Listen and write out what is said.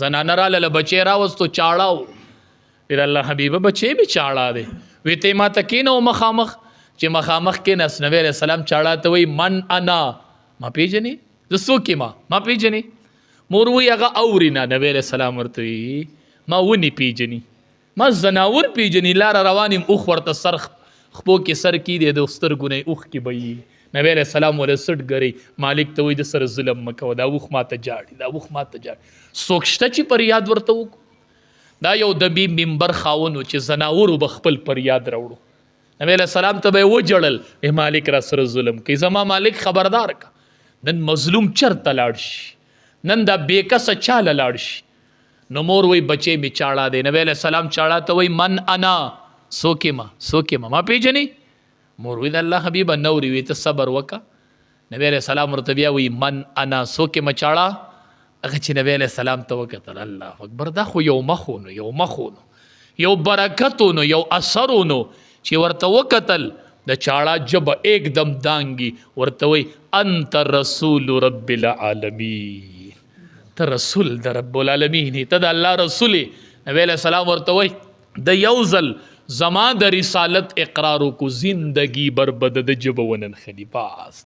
زنانه راله بچی راوستو چاړه ویل الله حبیبه بچی می چاړه دی وی ته ما ته کینو مخامخ چې مخامخ کیناس نبی علیہ السلام چاړه ته وی من انا ما پیژنې زه څوک ما پیژنې مور وی هغه اورینا نبی علیہ السلام ورته وی ما ونی پیژنې ما زناور پیژنې لار روانم اوخ ورته سرخ خپو کې سر کې دی د سترګونه اوخ کې بې نبی علیہ السلام ول سټ غري مالک ته وی د سر ظلم مکو دا اوخ ماته جاړي دا اوخ ماته جاړي سوکشته چې پر یاد ورته وک دا یو د بی منبر خاونو چې زناور بخپل پر یاد راوړو نبی علیہ السلام ته به و جړل مالک را سر ظلم کوي زما مالک خبردار کا نن مظلوم چرته لاړ شي نن دا بیکس چاله لاړ شي نو مور وی بچی می چاړه دی نبی علیہ السلام چاړه ته وی من انا سوکې ما پیژنې مور وی د الله حبیب نوري وی ته صبر وکا نبی علیہ السلام ورته بیا وی من انا سوکې ما چاړه هغه چې نبی علیہ السلام ته وکتل الله اکبر دا خو یو مخونو یو برکتونو یو اثرونو چې ورته وکتل د چاړه جب एकदम دانګي ورته وی انت رسول رب العالمین ته رسول د رب العالمین ته د الله رسول نبی علیہ السلام ورته وی د یوزل زما د رسالت اقرارو کو زندگی بربد د جبونن خلیفاس